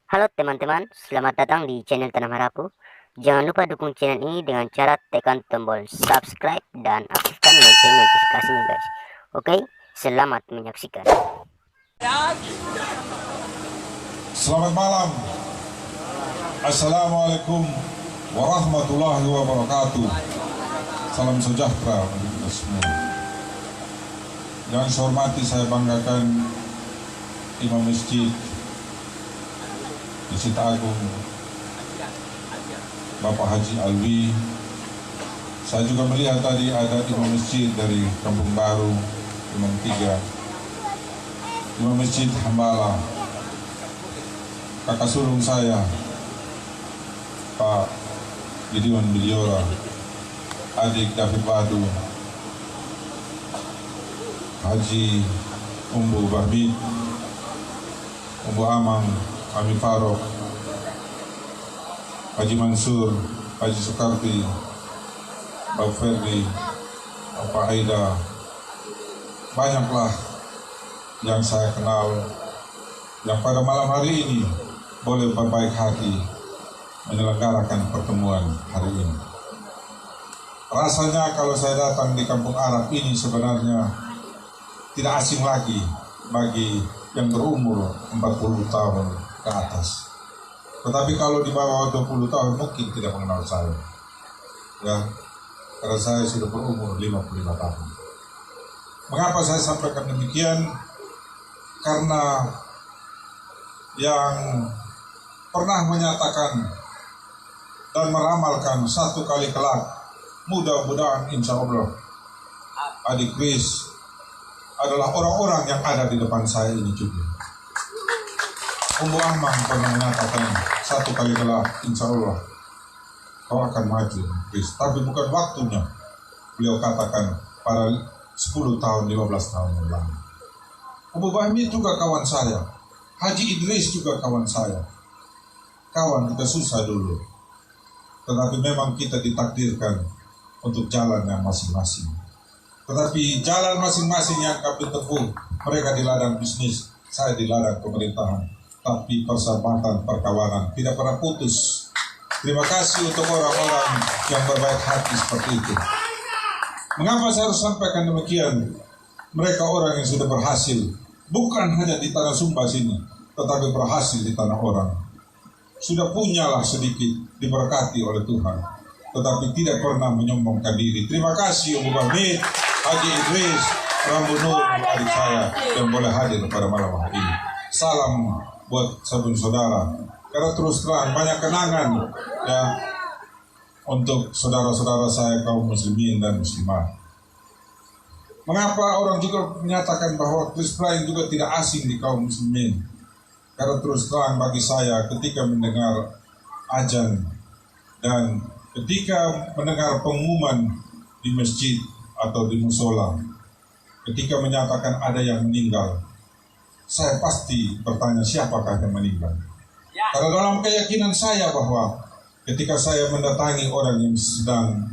Halo teman-teman, selamat datang di channel Tanam Harapu. Jangan lupa dukung channel ini dengan cara tekan tombol subscribe dan aktifkan lonceng notifikasinya guys. Oke, selamat menyaksikan. Selamat malam. Assalamualaikum warahmatullahi wabarakatuh. Salam sejahtera untuk kita semua. Yang saya hormati, saya banggakan Imam Masjid di Cita Agung, Bapak Haji Alwi. Saya juga melihat tadi ada Imam Masjid dari Kampung Baru, Imam 3, Imam Masjid Hambala, kakak sulung saya Pak Gideon Biliora, adik David Wadu, Haji Umbu Bahmid, Umbu Amang, Ami Farok, Haji Mansur, Haji Soekarti, Pak Ferdi, Pak Aida. Banyaklah yang saya kenal yang pada malam hari ini boleh berbaik hati menyelenggarakan pertemuan hari ini. Rasanya kalau saya datang di kampung Arab ini sebenarnya tidak asing lagi bagi yang berumur 40 tahun ke atas. Tetapi kalau di bawah 20 tahun mungkin tidak mengenal saya. Ya, karena saya sudah berumur 55 tahun. Mengapa saya sampaikan demikian? Karena yang pernah menyatakan dan meramalkan satu kali kelak, mudah-mudahan insya Allah adik Kris adalah orang-orang yang ada di depan saya ini juga. Umbu Amang pernah menyatakan satu kali kelak insya Allah kau akan maju Kris, tapi bukan waktunya. Beliau katakan pada 10 tahun, 15 tahun yang lalu. Umbu Bahmi juga kawan saya, Haji Idris juga kawan saya. Kawan kita susah dulu, tetapi memang kita ditakdirkan untuk jalan yang masing-masing. Tetapi jalan masing-masing yang kami tempuh, mereka di ladang bisnis, saya di ladang pemerintahan. Tapi persahabatan, perkawanan tidak pernah putus. Terima kasih untuk orang-orang yang berbaik hati seperti itu. Mengapa saya harus sampaikan demikian? Mereka orang yang sudah berhasil, bukan hanya di tanah Sumba sini, tetapi berhasil di tanah orang. Sudah punyalah sedikit, diberkati oleh Tuhan, tetapi tidak pernah menyombongkan diri. Terima kasih Umbu Bahmid, Haji Idris, Rambu Nur, adik saya yang boleh hadir pada malam hari ini. Salam buat saudara, karena terus terang banyak kenangan ya untuk saudara-saudara saya kaum muslimin dan muslimat. Mengapa orang juga menyatakan bahwa Chris Brian juga tidak asing di kaum muslimin? Karena terus terang bagi saya ketika mendengar azan dan ketika mendengar pengumuman di masjid atau di musola, ketika menyatakan ada yang meninggal, saya pasti bertanya siapakah yang meninggal. Karena dalam keyakinan saya bahwa ketika saya mendatangi orang yang sedang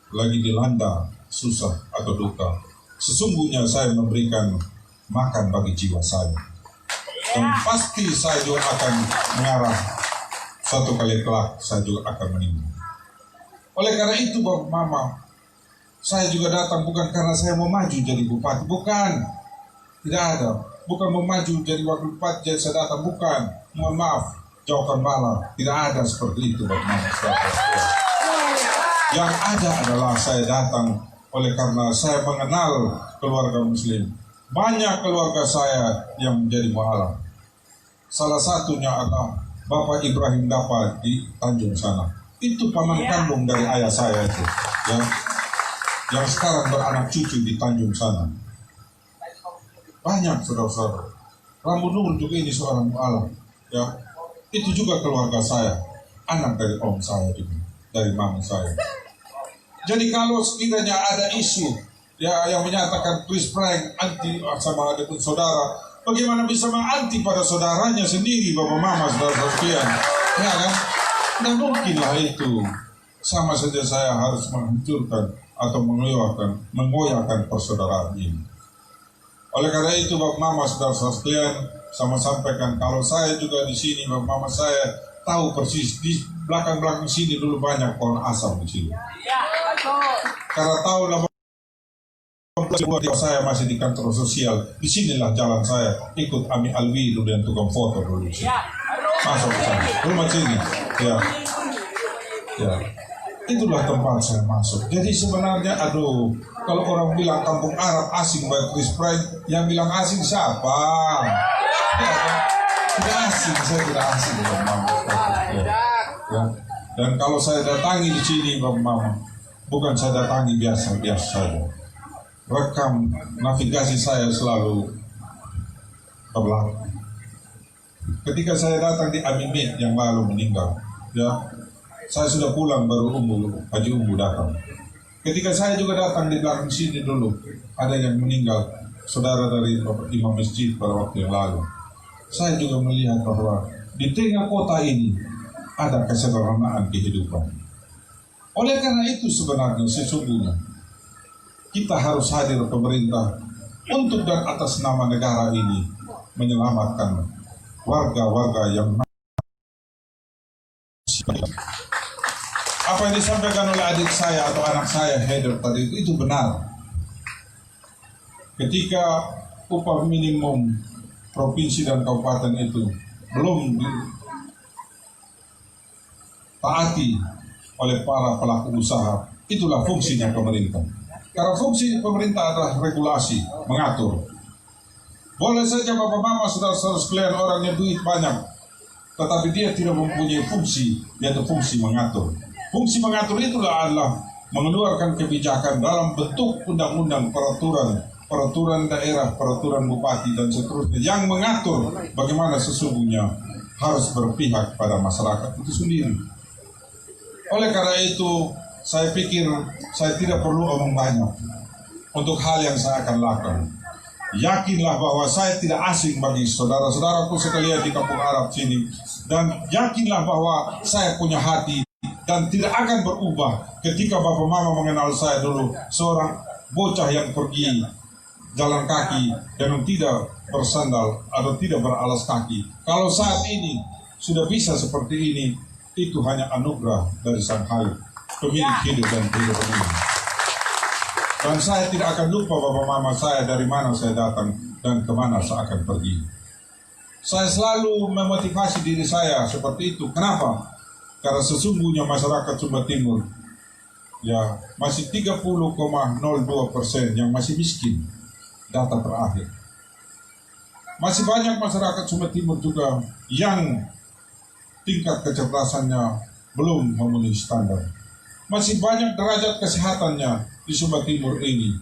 lagi dilanda susah atau duka, sesungguhnya saya memberikan makan bagi jiwa saya. Dan pasti saya juga akan mengarah satu kali kelak saya juga akan meninggal. Oleh karena itu Bapak Mama, saya juga datang bukan karena saya mau maju jadi bupati, bukan. Tidak ada. Bukan mau maju jadi wakil bupati, jadi saya datang, bukan. Mohon maaf, jauhkan bala. Tidak ada seperti itu Bapak Mama. Yang ada adalah saya datang oleh karena saya mengenal keluarga muslim. Banyak keluarga saya yang menjadi mualaf. Salah satunya adalah Bapak Ibrahim Dapa di Tanjung sana. Itu paman kandung dari ayah saya itu, ya, yang sekarang beranak cucu di Tanjung sana. Banyak saudara-saudara. Rambu Nur juga ini seorang mualaf, ya. Itu juga keluarga saya, anak dari om saya juga, dari mama saya. Jadi kalau sekiranya ada isu ya yang menyatakan Chris Frank anti sama adikun saudara, bagaimana bisa menganti pada saudaranya sendiri, Bapak Mama, saudara sekalian? Ya kan? Tidak mungkinlah itu. Sama saja saya harus menghancurkan atau mengoyahkan persaudaraan ini. Oleh karena itu Bapak Mama, saudara sekalian, sama sampaikan kalau saya juga di sini, mama saya tahu persis di belakang-belakang sini dulu banyak pohon asam di sini. Karena tahu nama saya masih di kantor sosial, disinilah jalan saya ikut Ami Alwi dulu yang tukang foto dulu sini. Masuk ke sana, rumah sini, ya. Itulah tempat saya masuk. Jadi sebenarnya, aduh, kalau orang bilang kampung Arab asing by Chris Pride, yang bilang asing siapa? Ya, tidak asing, saya tidak asing, Bang Mama. Ya. Dan kalau saya datangi di sini, Bang Mama, bukan saya datangi biasa-biasa saja. Rekam navigasi saya selalu ke belakang. Ketika saya datang di Aminit yang lalu meninggal, ya, saya sudah pulang baru Haji Umbu datang. Ketika saya juga datang di belakang sini dulu, ada yang meninggal, saudara dari Bapak Imam Masjid pada waktu yang lalu. Saya juga melihat bahwa di tengah kota ini ada kesederhanaan kehidupan. Oleh karena itu sebenarnya sesungguhnya kita harus hadir pemerintah untuk dan atas nama negara ini menyelamatkan warga-warga yang apa yang disampaikan oleh adik saya atau anak saya Heather tadi itu benar. Ketika upah minimum provinsi dan kabupaten itu belum ditaati oleh para pelaku usaha, itulah fungsinya pemerintah. Karena fungsi pemerintah adalah regulasi, mengatur. Boleh saja bapak mama saudara-saudara sekalian orangnya duit banyak, tetapi dia tidak mempunyai fungsi, yaitu fungsi mengatur. Fungsi mengatur itulah adalah mengeluarkan kebijakan dalam bentuk undang-undang, peraturan daerah, peraturan bupati dan seterusnya yang mengatur bagaimana sesungguhnya harus berpihak pada masyarakat itu sendiri. Oleh karena itu, saya pikir saya tidak perlu omong banyak untuk hal yang saya akan lakukan. Yakinlah bahwa saya tidak asing bagi saudara-saudaraku sekalian di kampung Arab sini, dan yakinlah bahwa saya punya hati dan tidak akan berubah ketika bapak mama mengenal saya dulu seorang bocah yang pergi jalan kaki dan tidak bersandal atau tidak beralas kaki. Kalau saat ini sudah bisa seperti ini, itu hanya anugerah dari Sang Hayat, pemilik hidup dan kehidupan ini. Dan saya tidak akan lupa bapak mama saya dari mana saya datang dan kemana saya akan pergi. Saya selalu memotivasi diri saya seperti itu. Kenapa? Karena sesungguhnya masyarakat Sumba Timur ya masih 30,02% yang masih miskin, data terakhir. Masih banyak masyarakat Sumba Timur juga yang tingkat kecerdasannya belum memenuhi standar. Masih banyak derajat kesehatannya di Sumba Timur ini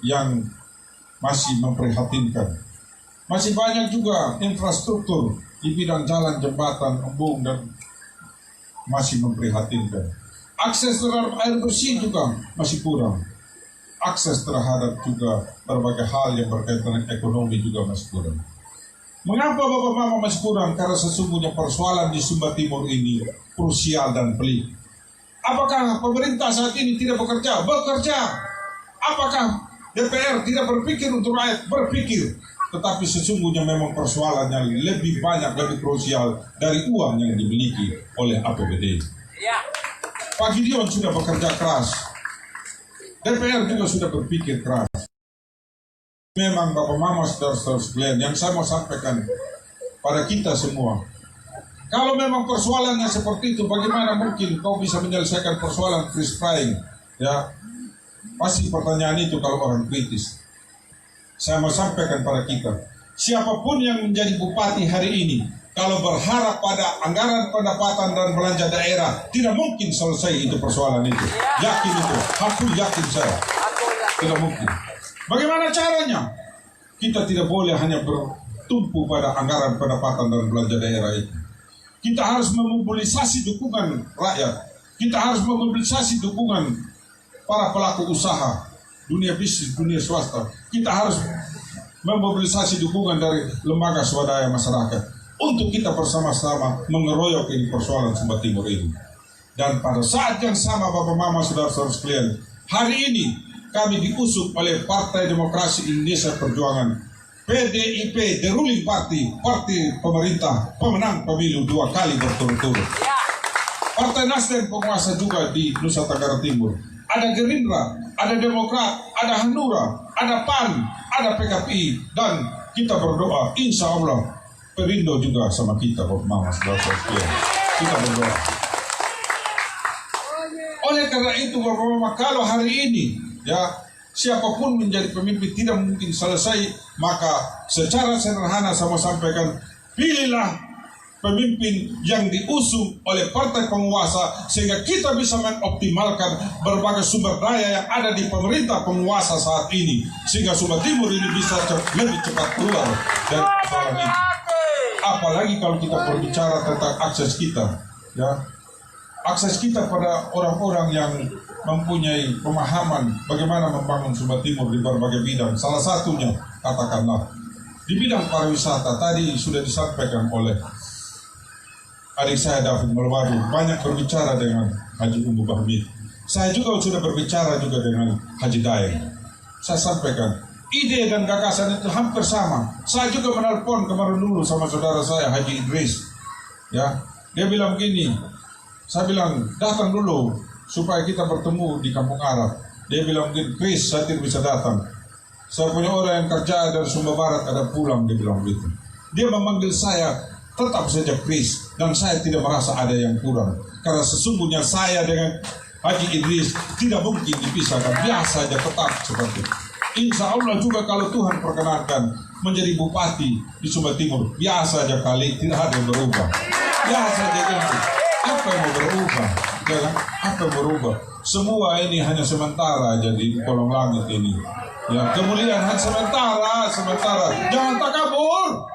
yang masih memprihatinkan. Masih banyak juga infrastruktur di bidang jalan, jembatan, embung dan masih memprihatinkan. Akses terhadap air bersih juga masih kurang. Akses terhadap juga berbagai hal yang berkaitan dengan ekonomi juga masih kurang. Mengapa bapak mama masih kurang? Karena sesungguhnya persoalan di Sumba Timur ini krusial dan pelik. Apakah pemerintah saat ini tidak bekerja? Bekerja. Apakah DPR tidak berpikir untuk rakyat? Berpikir. Tetapi sesungguhnya memang persoalannya lebih banyak, lebih krusial dari uang yang dimiliki oleh APBD. Pak Gideon sudah bekerja keras. DPR juga sudah berpikir keras. Memang bapak mama saudara-saudara sekalian, yang saya mau sampaikan pada kita semua, kalau memang persoalannya seperti itu, bagaimana mungkin kau bisa menyelesaikan persoalan freeze frying? Ya, pasti pertanyaan itu kalau orang kritis. Saya mau sampaikan pada kita, siapapun yang menjadi bupati hari ini, kalau berharap pada anggaran pendapatan dan belanja daerah, tidak mungkin selesai itu persoalan itu. Yakin itu, aku yakin saya. Tidak mungkin. Bagaimana caranya? Kita tidak boleh hanya bertumpu pada anggaran pendapatan dan belanja daerah itu. Kita harus memobilisasi dukungan rakyat. Kita harus memobilisasi dukungan para pelaku usaha, dunia bisnis, dunia swasta. Kita harus memobilisasi dukungan dari lembaga swadaya masyarakat untuk kita bersama-sama mengeroyok ini persoalan Sumba Timur ini. Dan pada saat yang sama bapak mama saudara-saudara sekalian, hari ini kami diusung oleh Partai Demokrasi Indonesia Perjuangan PDIP, the ruling party, parti pemerintah, pemenang pemilu 2 kali berturut-turut. Partai Nasdem penguasa juga di Nusa Tenggara Timur. Ada Gerindra, ada Demokrat, ada Hanura, ada PAN, ada PKPI, dan kita berdoa, insya Allah Perindo juga sama kita, Bapak Mama, saudara-saudara. Kita berdoa. Oleh karena itu, Bapak Mama, kalau hari ini, ya, siapapun menjadi pemimpin tidak mungkin selesai, maka secara sederhana saya mau sampaikan, pilihlah pemimpin yang diusung oleh partai penguasa sehingga kita bisa mengoptimalkan berbagai sumber daya yang ada di pemerintah penguasa saat ini sehingga Sumba Timur ini bisa lebih cepat keluar dari persoalan ini. Apalagi kalau kita berbicara tentang akses kita, ya, akses kita pada orang-orang yang mempunyai pemahaman bagaimana membangun Sumba Timur di berbagai bidang. Salah satunya, katakanlah, di bidang pariwisata tadi sudah disampaikan oleh adik saya David Melwadu, banyak berbicara dengan Haji Umbu Bahmid. Saya juga sudah berbicara juga dengan Haji Daeng. Saya sampaikan, ide dan gagasan itu hampir sama. Saya juga menelpon kemarin dulu sama saudara saya Haji Idris. Ya, dia bilang gini, saya bilang datang dulu supaya kita bertemu di Kampung Arab. Dia bilang gini, Chris, saya tidak bisa datang. Saya punya orang yang kerja dari Sumba Barat ada pulang, dia bilang gitu. Dia memanggil saya, tetap saja Chris, dan saya tidak merasa ada yang kurang. Karena sesungguhnya saya dengan Haji Idris tidak mungkin dipisahkan, biasa saja tetap seperti itu. Insya Allah juga kalau Tuhan perkenankan menjadi bupati di Sumba Timur, biasa saja kali, tidak ada yang berubah. Biasa saja itu. Apa yang mau berubah? Ya, apa yang berubah? Semua ini hanya sementara jadi kolong langit ini. Ya, kemuliaan hanya sementara. Jangan takabur.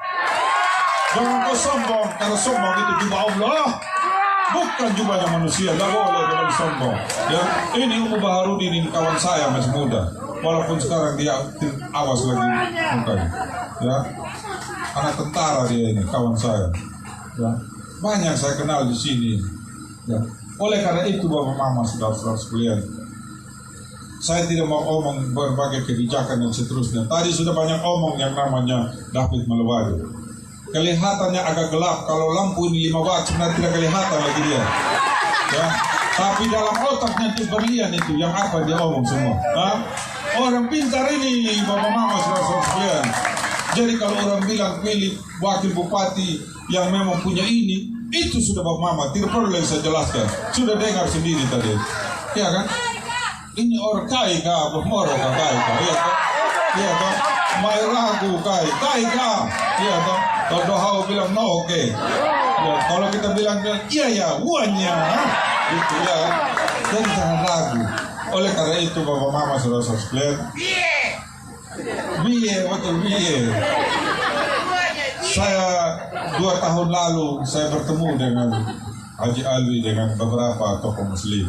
Jangan kau sombong, karena sombong itu juga Allah, bukan jubahnya manusia. Tidak boleh dengan sombong. Ya, ini Ummu Baharudin, ini kawan saya masih muda, walaupun sekarang dia awas lagi mukanya. Ya, anak tentara dia ini, kawan saya. Ya, banyak saya kenal di sini. Ya, oleh karena itu Bapak Mama, saudara-saudara sekalian, saya tidak mau omong berbagai kebijakan dan seterusnya. Tadi sudah banyak omong yang namanya David Melwadu. Kelihatannya agak gelap, kalau lampu ini 5 watt sebenarnya tidak kelihatan lagi dia. Ya, tapi dalam otaknya itu berlian itu, yang apa dia omong semua. Ha? Orang pintar ini, Bapak Mama, saudara-saudara sekalian. Jadi kalau orang bilang pilih wakil bupati yang memang punya ini, itu sudah Bapak Mama, tidak perlu lagi saya jelaskan. Sudah dengar sendiri tadi. Ya kan? Ini orang kaya kah, bermoro kah kaya kah? Iya kan? Iya kan? Mai ragu kaya kah? Iya kan? Kalau doa bilang no, oke. Ya, kalau kita bilang iya ya, uangnya, gitu ya. Jadi jangan ragu. Oleh karena itu Bapak Mama, saudara-saudara sekalian, betul. Saya 2 tahun lalu saya bertemu dengan Haji Alwi dengan beberapa tokoh Muslim.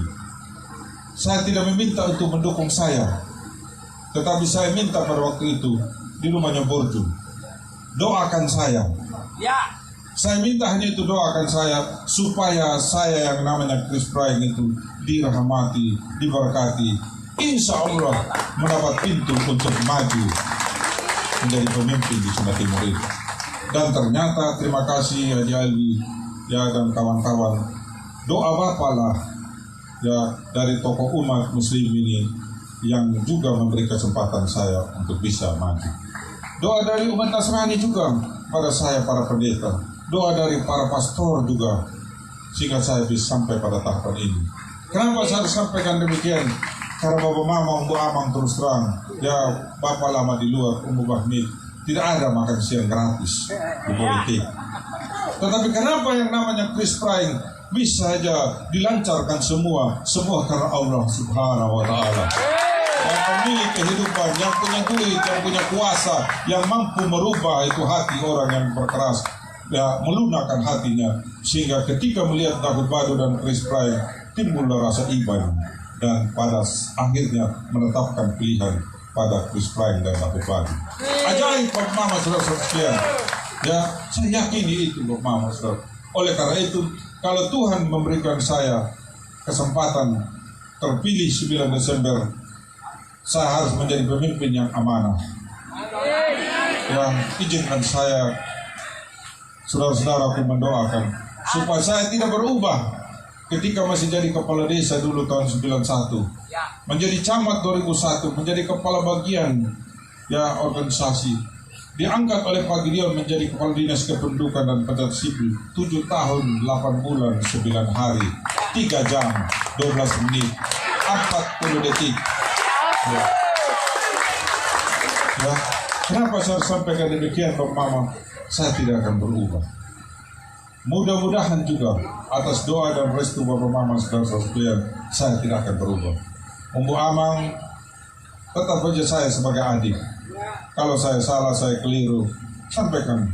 Saya tidak meminta untuk mendukung saya, tetapi saya minta pada waktu itu di rumahnya Borju, doakan saya. Ya. Saya minta hanya itu, doakan saya supaya saya yang namanya Chris Prying itu dirahmati, diberkati, insya Allah mendapat pintu untuk maju menjadi pemimpin di Sumba Timur ini. Dan ternyata terima kasih Haji Alwi ya dan kawan-kawan, doa Bapak lah ya dari tokoh umat Muslim ini yang juga memberi kesempatan saya untuk bisa maju. Doa dari umat Nasrani juga pada saya, para pendeta. Doa dari para pastor juga, sehingga saya bisa sampai pada tahapan ini. Kenapa saya harus sampaikan demikian? Karena Bapak Mama, Umbu Amang terus terang, ya Bapak lama di luar, Umbu Bahmid, tidak ada makan siang gratis di politik. Tetapi kenapa yang namanya Chris Prying bisa saja dilancarkan semua karena Allah Subhanahu wa Ta'ala. Yang memiliki kehidupan, yang punya duit, yang punya kuasa, yang mampu merubah itu hati orang yang berkeras, ya melunakkan hatinya, sehingga ketika melihat David Badu dan Chris Prying timbullah rasa iman, dan pada akhirnya menetapkan pilihan pada Chris Prying dan David Badu. Ajaib Bapak Mama, saudara-saudara sekalian. Ya, saya yakini itu Bapak Mama, saudara. Oleh karena itu, kalau Tuhan memberikan saya kesempatan terpilih 9 Desember, saya harus menjadi pemimpin yang amanah. yang izinkan saya, saudara-saudaraku, mendoakan supaya saya tidak berubah ketika masih jadi kepala desa dulu tahun 91, menjadi camat 2001, menjadi kepala bagian ya organisasi, diangkat oleh Pak Gideon menjadi kepala dinas kependudukan dan pencatatan sipil 7 tahun 8 bulan 9 hari 3 jam 12 menit 40 detik ya. Ya. Kenapa saya sampaikan demikian, Pak Mama? Saya tidak akan berubah. Mudah-mudahan juga atas doa dan restu Bapak Mama saudara-saudara, saya tidak akan berubah. Umbu Amang tetap saja saya sebagai adik. Kalau saya salah, saya keliru, sampaikan,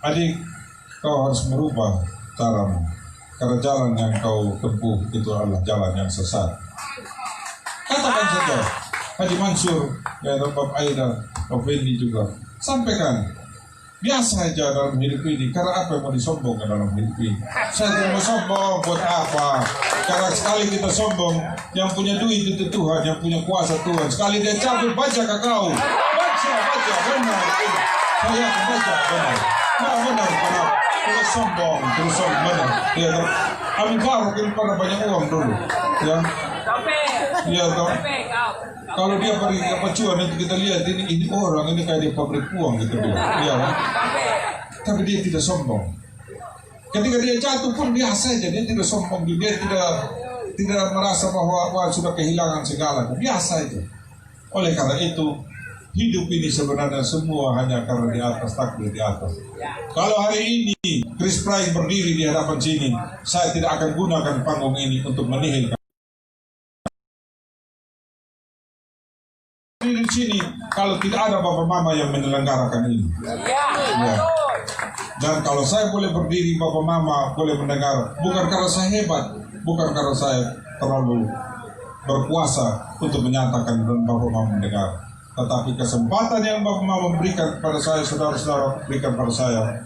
adik, kau harus merubah caramu, karena jalan yang kau tempuh itu adalah jalan yang sesat. Katakan saja, Haji Mansur, ya Bapak Aida, Bapak Fendi juga, sampaikan. Biasa aja dalam hidup ini, karena apa yang mau disombongkan dalam hidup ini? Saya tidak mau sombong, buat apa? Karena sekali kita sombong, yang punya duit itu Tuhan, yang punya kuasa Tuhan. Sekali dia cabut, baca kakao. Baca, benar. Saya baca, benar. Nah, benar, karena terus sombong, benar. Ya, Amin Faruk ini pernah banyak uang dulu. Ya, ya, kalau dia pergi ke Pacuan nanti kita lihat ini orang ini kayak di pabrik uang gitu dia. Ya, kan? Tapi dia tidak sombong. Ketika dia jatuh pun biasa saja, dia tidak sombong, dia tidak merasa bahwa sudah kehilangan segala, biasa itu. Oleh karena itu hidup ini sebenarnya semua hanya karena di atas, takdir di atas. Kalau hari ini Chris Pryce berdiri di hadapan sini, saya tidak akan gunakan panggung ini untuk menihilkan di sini kalau tidak ada Bapak Mama yang menyelenggarakan ini. Ya. Dan kalau saya boleh berdiri, Bapak Mama boleh mendengar, bukan karena saya hebat, bukan karena saya terlalu berkuasa untuk menyatakan dan Bapak Mama mendengar, tetapi kesempatan yang Bapak Mama berikan kepada saya, saudara-saudara berikan pada saya,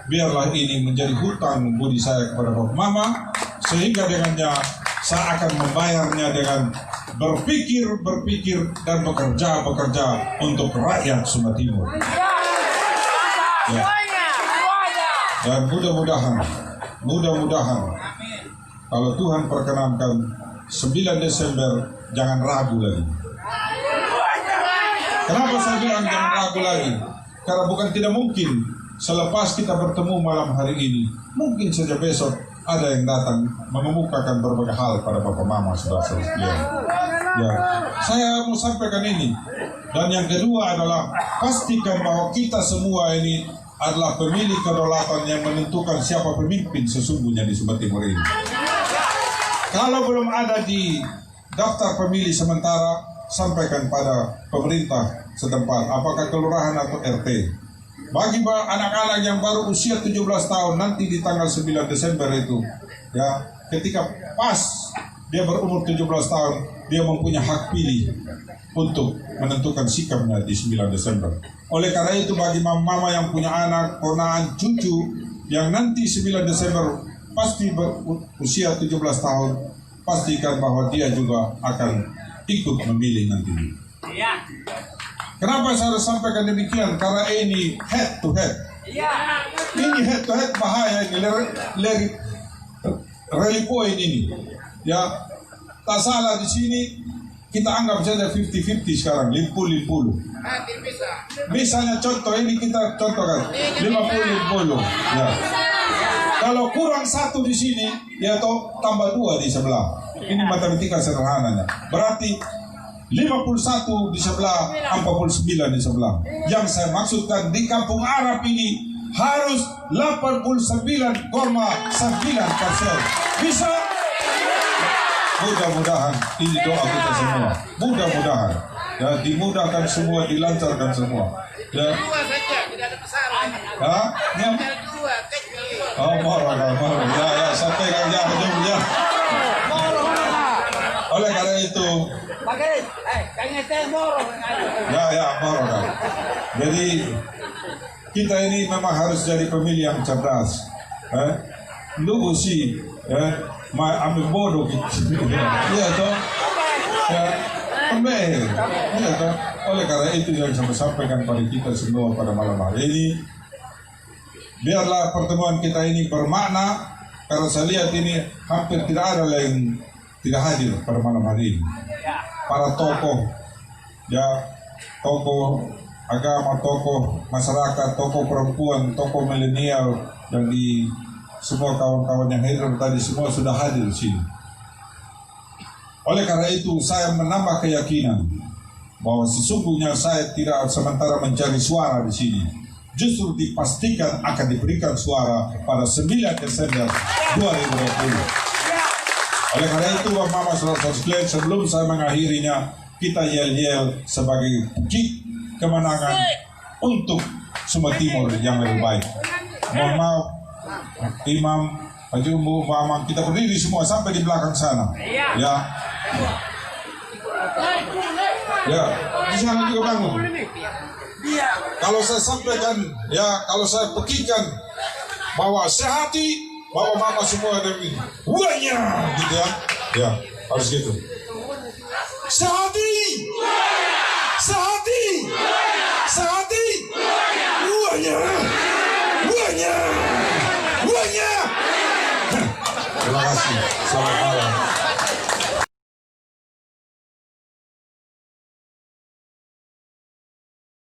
biarlah ini menjadi hutang budi saya kepada Bapak Mama, sehingga dengannya saya akan membayarnya dengan berpikir dan bekerja untuk rakyat Sumba Timur. Ya. Dan mudah-mudahan kalau Tuhan perkenankan 9 Desember jangan ragu lagi. Kenapa saya bilang jangan ragu lagi? Karena bukan tidak mungkin selepas kita bertemu malam hari ini, mungkin saja besok ada yang datang mengemukakan berbagai hal pada Bapak Mama saudara-saudara sekalian. Ya, saya mau sampaikan ini. Dan yang kedua adalah pastikan bahwa kita semua ini adalah pemilik kedaulatan yang menentukan siapa pemimpin sesungguhnya di Sumba Timur ini. Kalau belum ada di daftar pemilih sementara, sampaikan pada pemerintah setempat, apakah kelurahan atau RT. Bagi anak-anak yang baru usia 17 tahun nanti di tanggal 9 Desember itu, ya, ketika pas dia berumur 17 tahun, dia mempunyai hak pilih untuk menentukan sikapnya di 9 Desember. Oleh karena itu bagi mama yang punya anak, ponakan, cucu yang nanti 9 Desember pasti berusia 17 tahun, pastikan bahwa dia juga akan ikut memilih nanti. Kenapa saya harus sampaikan demikian? Karena ini head to head. Ini head to head bahaya ini, rally point ini. Ya, tak salah di sini kita anggap saja 50-50 sekarang, 50-50. Misalnya contoh ini kita contohkan 50-50. Ya. Kalau kurang 1 di sini, ya toh tambah 2 di sebelah. Ini matematika sederhananya. Berarti 51 di sebelah, 49 di sebelah. Yang saya maksudkan di Kampung Arab ini harus 89,9%. Bisa? Mudah-mudahan ini doa kita semua. Mudah-mudahan ya, dimudahkan semua, dilancarkan semua. Ya. Ya. Oh, marah. Ya, sampaikan ya. Oleh karena itu, ya, marah. Jadi kita ini memang harus jadi pemilih yang cerdas. Lu sih, ambil bodoh gitu. Iya toh. Ya, ambil. Iya toh. Oleh karena itu yang saya sampaikan pada kita semua pada malam hari ini, biarlah pertemuan kita ini bermakna, karena saya lihat ini hampir tidak ada yang tidak hadir pada malam hari ini. Para tokoh, ya, tokoh agama, tokoh masyarakat, tokoh perempuan, tokoh milenial, dan di semua kawan-kawan yang hadir tadi semua sudah hadir di sini. Oleh karena itu saya menambah keyakinan bahwa sesungguhnya saya tidak sementara mencari suara di sini. Justru dipastikan akan diberikan suara pada 9 Desember 2020. Oleh karena itu, Bapak saudara sekalian, sebelum saya mengakhirinya, kita yel-yel sebagai bukti kemenangan untuk Sumba Timur yang lebih baik. Mohon maaf, Imam, Haji Umbu, Pak Amam, kita berdiri semua sampai di belakang sana. Ya. Ya, di sana juga bangun. Kalau saya sampaikan, ya, kalau saya pekikan bahwa sehati, bahwa mama semua ada ini, wanya, gitu ya, ya, harus gitu. Sehati, sehati, sehati, wanya, wanya, wanya. Terima kasih. Selamat malam.